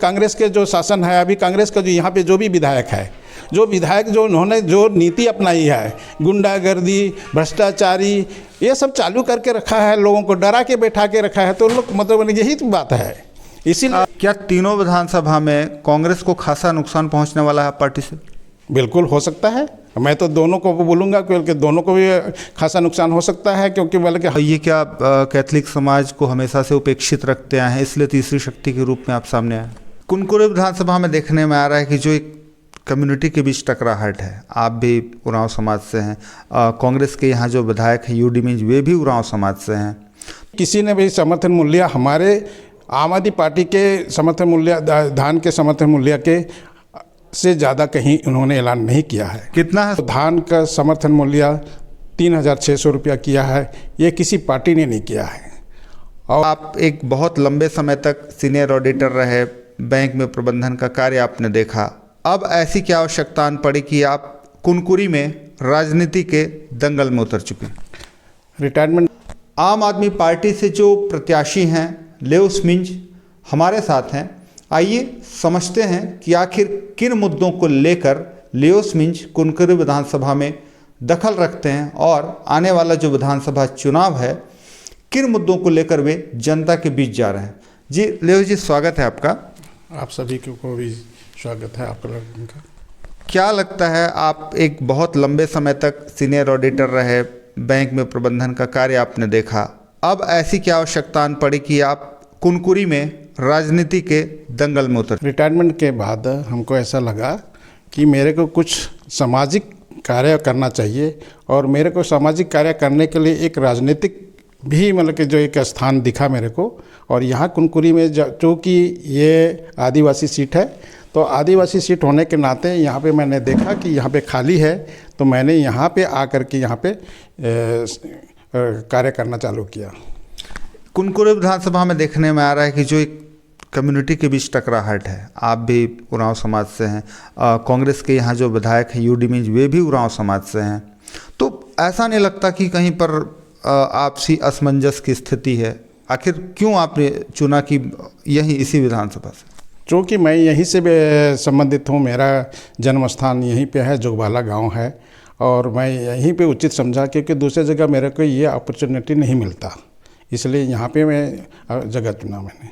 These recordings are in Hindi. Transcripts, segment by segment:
कांग्रेस के जो शासन है, अभी कांग्रेस का जो यहाँ पे जो भी विधायक है, जो उन्होंने जो नीति अपनाई है, गुंडागर्दी, भ्रष्टाचारी, ये सब चालू करके रखा है, लोगों को डरा के बैठा के रखा है, तो लोग मतलब यही तो बात है। इसीलिए क्या तीनों विधानसभा में कांग्रेस को खासा नुकसान पहुंचने वाला है पार्टी से? बिल्कुल हो सकता है। मैं तो दोनों को बोलूँगा क्योंकि दोनों को भी खासा नुकसान हो सकता है, क्योंकि बल्कि ये क्या कैथलिक समाज को हमेशा से उपेक्षित रखते आए हैं, इसलिए तीसरी शक्ति के रूप में आप सामने आए? कुनकुरी विधानसभा में देखने में आ रहा है कि जो एक कम्युनिटी के बीच टकराहट है, आप भी उरांव समाज से हैं, कांग्रेस के यहाँ जो विधायक हैं यूडी मिंज, वे भी उरांव समाज से हैं। किसी ने भी समर्थन मूल्य हमारे आम आदमी पार्टी के समर्थन मूल्य, धान के समर्थन मूल्य के से ज़्यादा कहीं उन्होंने ऐलान नहीं किया है। कितना है? धान का समर्थन मूल्य 3,600 रुपया किया है, ये किसी पार्टी ने नहीं किया है। और आप एक बहुत लंबे समय तक सीनियर ऑडिटर रहे, बैंक में प्रबंधन का कार्य आपने देखा, अब ऐसी क्या आवश्यकता पड़ी कि आप कुनकुरी में राजनीति के दंगल में उतर चुके? रिटायरमेंट। आम आदमी पार्टी से जो प्रत्याशी हैं लेउस मिंज हमारे साथ हैं, आइए समझते हैं कि आखिर किन मुद्दों को लेकर लेउस मिंज कुनकुरी विधानसभा में दखल रखते हैं और आने वाला जो विधानसभा चुनाव है, किन मुद्दों को लेकर वे जनता के बीच जा रहे हैं। जी लेउस जी, स्वागत है आपका। आप सभी को भी स्वागत है आपका। क्या लगता है, आप एक बहुत लंबे समय तक सीनियर ऑडिटर रहे, बैंक में प्रबंधन का कार्य आपने देखा, अब ऐसी क्या आवश्यकता पड़ी कि आप कुनकुरी में राजनीति के दंगल में उतर? रिटायरमेंट के बाद हमको ऐसा लगा कि मेरे को कुछ सामाजिक कार्य करना चाहिए, और मेरे को सामाजिक कार्य करने के लिए एक राजनीतिक भी मतलब कि जो एक स्थान दिखा मेरे को। और यहाँ कुनकुरी में चूँकि ये आदिवासी सीट है, तो आदिवासी सीट होने के नाते यहाँ पे मैंने देखा कि यहाँ पे खाली है, तो मैंने यहाँ पे आकर के यहाँ पे कार्य करना चालू किया। कुनकुरी विधानसभा में देखने में आ रहा है कि जो एक कम्युनिटी के बीच टकराहट है, आप भी उरांव समाज से हैं, कांग्रेस के यहाँ जो विधायक हैं यूडी मिंज, वे भी उरांव समाज से हैं, तो ऐसा नहीं लगता कि कहीं पर आपसी असमंजस की स्थिति है? आखिर क्यों आपने चुना कि यहीं इसी विधानसभा से? चूँकि मैं यहीं से संबंधित हूँ, मेरा जन्म स्थान यहीं पे है, जोगबाला गांव है, और मैं यहीं पे उचित समझा क्योंकि दूसरी जगह मेरे को ये अपॉर्चुनिटी नहीं मिलता, इसलिए यहाँ पे मैं जगह चुना मैंने।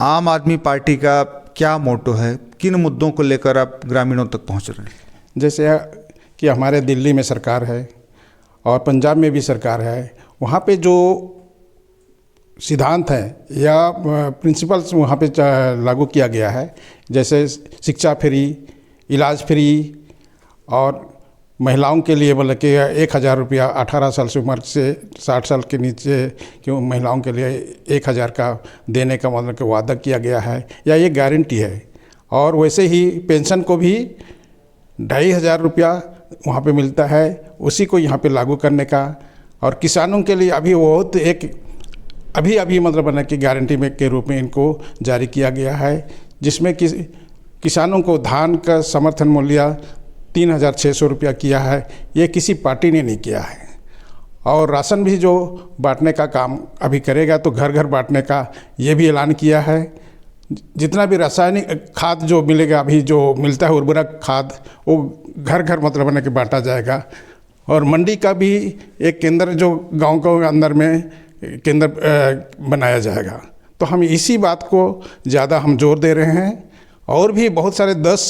आम आदमी पार्टी का क्या मोटो है, किन मुद्दों को लेकर आप ग्रामीणों तक पहुँच रहे हैं? जैसे कि हमारे दिल्ली में सरकार है और पंजाब में भी सरकार है, वहाँ पे जो सिद्धांत है या प्रिंसिपल्स वहाँ पे लागू किया गया है, जैसे शिक्षा फ्री, इलाज फ्री, और महिलाओं के लिए बोले कि 1,000 रुपया 18 साल से उम्र से 60 साल के नीचे की महिलाओं के लिए 1,000 का देने का मतलब कि वादा किया गया है, या ये गारंटी है। और वैसे ही पेंशन को भी 2,500 रुपया वहाँ पे मिलता है, उसी को यहाँ पे लागू करने का। और किसानों के लिए अभी बहुत एक अभी मतलब बना कि गारंटी में के रूप में इनको जारी किया गया है, जिसमें कि किसानों को धान का समर्थन मूल्य 3,600 रुपया किया है, ये किसी पार्टी ने नहीं किया है। और राशन भी जो बांटने का काम अभी करेगा, तो घर घर बांटने का ये भी ऐलान किया है। जितना भी रासायनिक खाद जो मिलेगा, अभी जो मिलता है उर्वरक खाद, वो घर घर मतलब बना के बांटा जाएगा। और मंडी का भी एक केंद्र जो गांव के अंदर में केंद्र बनाया जाएगा। तो हम इसी बात को ज़्यादा हम जोर दे रहे हैं, और भी बहुत सारे 10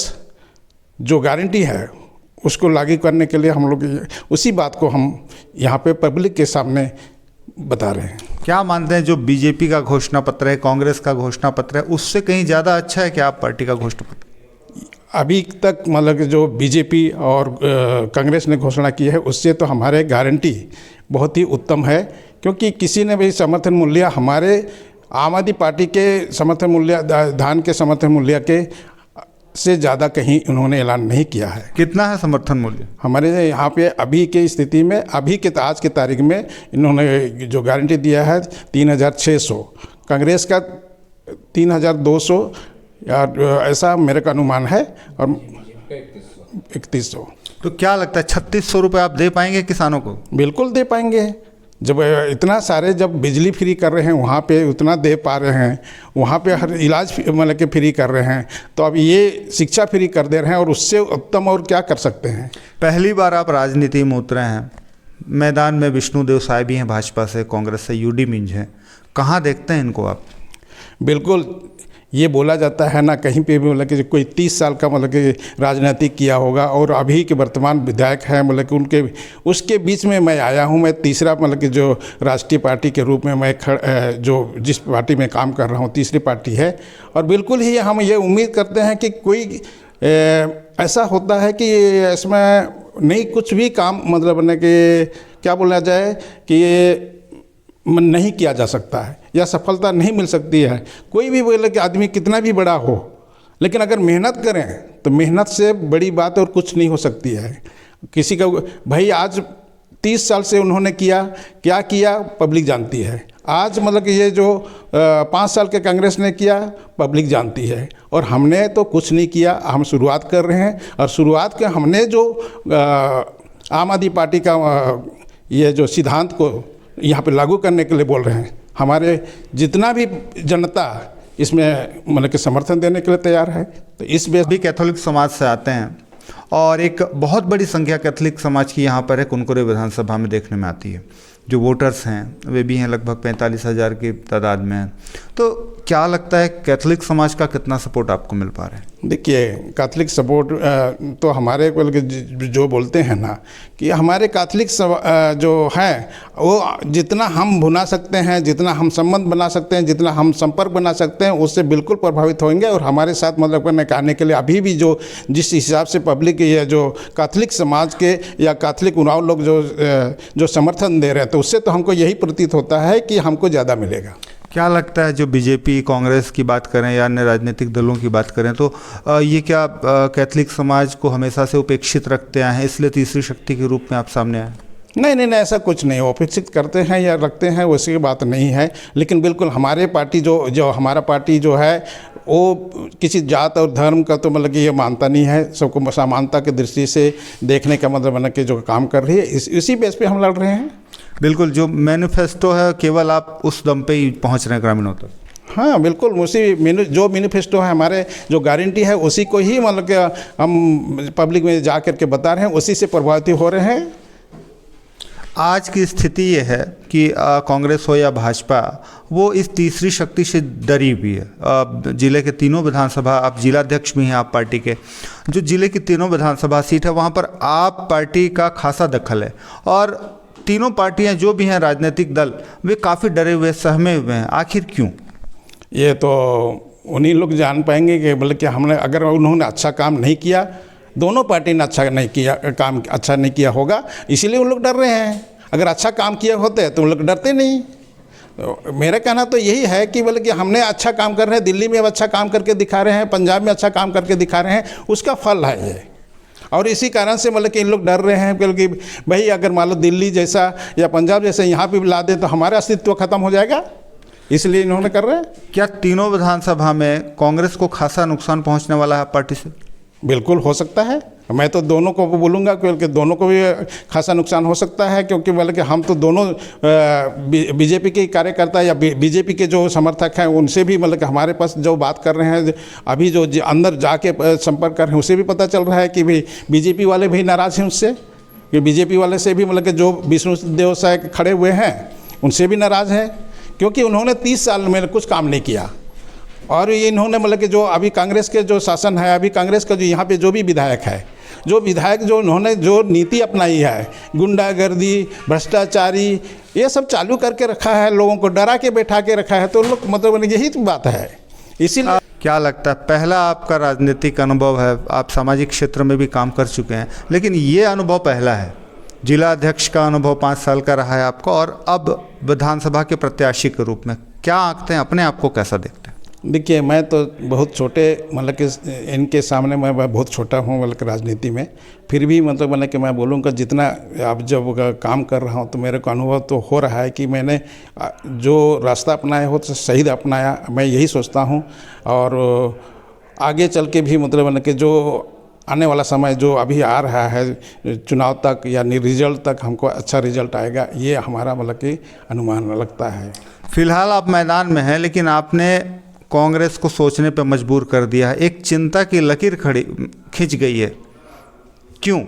जो गारंटी है उसको लागू करने के लिए हम लोग उसी बात को हम यहाँ पे पब्लिक के सामने बता रहे हैं। क्या मानते हैं, जो बीजेपी का घोषणा पत्र है, कांग्रेस का घोषणा पत्र है, उससे कहीं ज़्यादा अच्छा है क्या आप पार्टी का घोषणा पत्र? अभी तक मतलब जो बीजेपी और कांग्रेस ने घोषणा की है, उससे तो हमारे गारंटी बहुत ही उत्तम है, क्योंकि किसी ने भी समर्थन मूल्य हमारे आम आदमी पार्टी के समर्थन मूल्य, धान के समर्थन मूल्य के से ज़्यादा कहीं उन्होंने ऐलान नहीं किया है। कितना है समर्थन मूल्य हमारे यहाँ पे अभी के स्थिति में? अभी के आज के तारीख में इन्होंने जो गारंटी दिया है 3,600, कांग्रेस का 3,200 या ऐसा मेरे का अनुमान है, और 3100। तो क्या लगता है 3,600 रुपये आप दे पाएंगे किसानों को? बिल्कुल दे पाएंगे, जब इतना सारे जब बिजली फ्री कर रहे हैं वहाँ पे उतना दे पा रहे हैं, वहाँ पे हर इलाज मतलब कि फ्री कर रहे हैं, तो अब ये शिक्षा फ्री कर दे रहे हैं और उससे उत्तम और क्या कर सकते हैं। पहली बार आप राजनीति में उतरे हैं, मैदान में विष्णुदेव साय भी हैं भाजपा से, कांग्रेस से यूडी मिंज हैं, कहाँ देखते हैं इनको आप? बिल्कुल, ये बोला जाता है ना कहीं पे भी मतलब कि कोई 30 साल का मतलब कि राजनीति किया होगा और अभी के वर्तमान विधायक हैं, मतलब कि उनके उसके बीच में मैं आया हूँ। मैं तीसरा मतलब कि जो राष्ट्रीय पार्टी के रूप में मैं जो जिस पार्टी में काम कर रहा हूँ तीसरी पार्टी है, और बिल्कुल ही हम ये उम्मीद करते हैं कि कोई ऐसा होता है कि इसमें नहीं कुछ भी काम मतलब न कि क्या बोला जाए कि ये नहीं किया जा सकता है या सफलता नहीं मिल सकती है। कोई भी बोले कि आदमी कितना भी बड़ा हो, लेकिन अगर मेहनत करें तो मेहनत से बड़ी बात और कुछ नहीं हो सकती है। किसी का भाई आज 30 साल से उन्होंने क्या किया पब्लिक जानती है। आज मतलब कि ये जो 5 साल के कांग्रेस ने किया पब्लिक जानती है, और हमने तो कुछ नहीं किया। हम शुरुआत कर रहे हैं, और शुरुआत के हमने जो आम आदमी पार्टी का ये जो सिद्धांत को यहाँ पे लागू करने के लिए बोल रहे हैं, हमारे जितना भी जनता इसमें मतलब कि समर्थन देने के लिए तैयार है। तो इस बेस भी कैथोलिक समाज से आते हैं, और एक बहुत बड़ी संख्या कैथोलिक समाज की यहाँ पर है कुनकुरी विधानसभा में देखने में आती है। जो वोटर्स हैं वे भी हैं, लगभग 45,000 की तादाद में हैं। तो क्या लगता है कैथोलिक समाज का कितना सपोर्ट आपको मिल पा रहा है? देखिए, कैथोलिक सपोर्ट तो हमारे जो बोलते हैं ना कि हमारे कैथोलिक जो हैं वो जितना हम भुना सकते हैं, जितना हम संबंध बना सकते हैं, जितना हम संपर्क बना सकते हैं, उससे बिल्कुल प्रभावित होंगे। और हमारे साथ मतलब कहने के लिए अभी भी जो जिस हिसाब से पब्लिक या जो कैथोलिक समाज के या कैथोलिक उराव लोग जो समर्थन दे रहे हैं, तो उससे तो हमको यही प्रतीत होता है कि हमको ज़्यादा मिलेगा। क्या लगता है जो बीजेपी कांग्रेस की बात करें या अन्य राजनीतिक दलों की बात करें, तो ये क्या कैथोलिक समाज को हमेशा से उपेक्षित रखते आए हैं, इसलिए तीसरी शक्ति के रूप में आप सामने आए? नहीं, ऐसा कुछ नहीं। उपेक्षित करते हैं या रखते हैं वैसी बात नहीं है, लेकिन बिल्कुल हमारे पार्टी जो हमारा पार्टी जो है वो किसी जात और धर्म का तो मतलब कि ये मानता नहीं है। सबको समानता की दृष्टि से देखने का मतलब मतलब कि जो काम कर रही है, इसी बेस पे हम लड़ रहे हैं। बिल्कुल, जो मैनिफेस्टो है केवल आप उस दम पे ही पहुंच रहे हैं ग्रामीणों तक। हाँ बिल्कुल, उसी जो मैनिफेस्टो है हमारे जो गारंटी है उसी को ही मतलब कि हम पब्लिक में जा कर के बता रहे हैं, उसी से प्रभावित हो रहे हैं। आज की स्थिति ये है कि कांग्रेस हो या भाजपा, वो इस तीसरी शक्ति से डरी हुई है। जिले के तीनों विधानसभा, आप जिलाध्यक्ष भी हैं आप पार्टी के, जो जिले की तीनों विधानसभा सीट है वहाँ पर आप पार्टी का खासा दखल है, और तीनों पार्टियां जो भी हैं राजनीतिक दल वे काफ़ी डरे हुए सहमे हुए हैं। आखिर क्यों? ये तो उन्हीं लोग जान पाएंगे कि बल्कि हमने अगर उन्होंने अच्छा काम नहीं किया, दोनों पार्टी ने काम अच्छा नहीं किया होगा, इसीलिए उन लोग डर रहे हैं। अगर अच्छा काम किए होते तो उन लोग डरते नहीं। तो मेरा कहना तो यही है कि बल्कि हमने अच्छा काम कर रहे हैं, दिल्ली में अब अच्छा काम करके दिखा रहे हैं, पंजाब में अच्छा काम करके दिखा रहे हैं, उसका फल है ये। और इसी कारण से मतलब कि इन लोग डर रहे हैं क्योंकि भाई अगर मान लो दिल्ली जैसा या पंजाब जैसा यहाँ पे भी ला दें तो हमारा अस्तित्व खत्म हो जाएगा, इसलिए इन्होंने कर रहे हैं। क्या तीनों विधानसभा में कांग्रेस को खासा नुकसान पहुंचने वाला है पार्टी से? बिल्कुल हो सकता है। मैं तो दोनों को बोलूँगा क्योंकि दोनों को भी खासा नुकसान हो सकता है, क्योंकि बल्कि हम तो दोनों बीजेपी के कार्यकर्ता या बीजेपी के जो समर्थक हैं उनसे भी मतलब कि हमारे पास जो बात कर रहे हैं, अभी जो अंदर जाके संपर्क कर रहे हैं, उससे भी पता चल रहा है कि भाई बीजेपी वाले भी नाराज़ हैं उससे, कि बीजेपी वाले से भी मतलब कि जो विष्णुदेव साय खड़े हुए हैं उनसे भी नाराज़ हैं, क्योंकि उन्होंने 30 साल में कुछ काम नहीं किया। और ये इन्होंने मतलब कि जो अभी कांग्रेस के जो शासन है, अभी कांग्रेस का जो यहाँ पे जो भी विधायक है, जो उन्होंने जो नीति अपनाई है, गुंडागर्दी, भ्रष्टाचारी, ये सब चालू करके रखा है, लोगों को डरा के बैठा के रखा है, तो लोग मतलब यही तो बात है। इसीलिए क्या लगता है, पहला आपका राजनीतिक अनुभव है, आप सामाजिक क्षेत्र में भी काम कर चुके हैं, लेकिन ये अनुभव पहला है, जिला अध्यक्ष का अनुभव 5 साल का रहा है आपका, और अब विधानसभा के प्रत्याशी के रूप में क्या आंकते हैं, अपने आप को कैसा देखते हैं? देखिए, मैं तो बहुत छोटे मतलब कि इनके सामने मैं बहुत छोटा हूँ मतलब कि राजनीति में, फिर भी मतलब कि मैं बोलूँगा जितना अब जब काम कर रहा हूँ तो मेरे को अनुभव तो हो रहा है कि मैंने जो रास्ता अपनाया हो तो सही अपनाया, मैं यही सोचता हूँ। और आगे चल के भी मतलब कि जो आने वाला समय जो अभी आ रहा है चुनाव तक या रिजल्ट तक हमको अच्छा रिजल्ट आएगा, ये हमारा मतलब कि अनुमान लगता है। फिलहाल आप मैदान में हैं, लेकिन आपने कांग्रेस को सोचने पर मजबूर कर दिया है, एक चिंता की लकीर खिंच गई है, क्यों?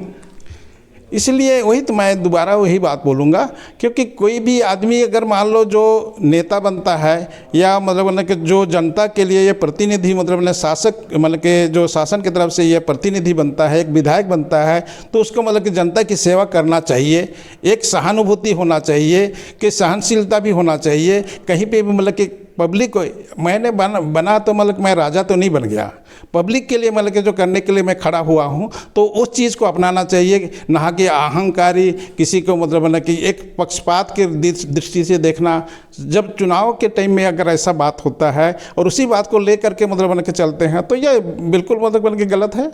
इसलिए वही तो मैं दोबारा वही बात बोलूँगा, क्योंकि कोई भी आदमी अगर मान लो जो नेता बनता है या मतलब कि जो जनता के लिए ये प्रतिनिधि मतलब शासक मतलब कि जो शासन की तरफ से ये प्रतिनिधि बनता है, एक विधायक बनता है, तो उसको मतलब कि जनता की सेवा करना चाहिए, एक सहानुभूति होना चाहिए, कि सहनशीलता भी होना चाहिए। कहीं पे भी मतलब कि पब्लिक को मैंने बना तो मतलब मैं राजा तो नहीं बन गया, पब्लिक के लिए मतलब कि जो करने के लिए मैं खड़ा हुआ हूँ, तो उस चीज़ को अपनाना चाहिए, ना कि अहंकारी किसी को मतलब कि एक पक्षपात के दृष्टि से देखना। जब चुनाव के टाइम में अगर ऐसा बात होता है और उसी बात को लेकर के मतलब कि चलते हैं, तो यह बिल्कुल मतलब कि गलत है।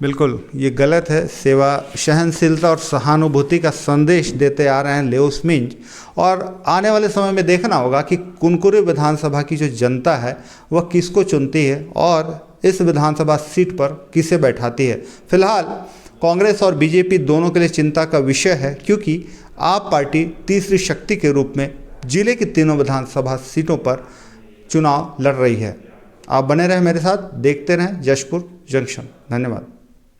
बिल्कुल ये गलत है। सेवा, सहनशीलता और सहानुभूति का संदेश देते आ रहे हैं लेओस मिंज, और आने वाले समय में देखना होगा कि कुनकुरी विधानसभा की जो जनता है वह किसको चुनती है और इस विधानसभा सीट पर किसे बैठाती है। फिलहाल कांग्रेस और बीजेपी दोनों के लिए चिंता का विषय है, क्योंकि आप पार्टी तीसरी शक्ति के रूप में जिले की तीनों विधानसभा सीटों पर चुनाव लड़ रही है। आप बने रहें मेरे साथ, देखते रहें जशपुर जंक्शन। धन्यवाद।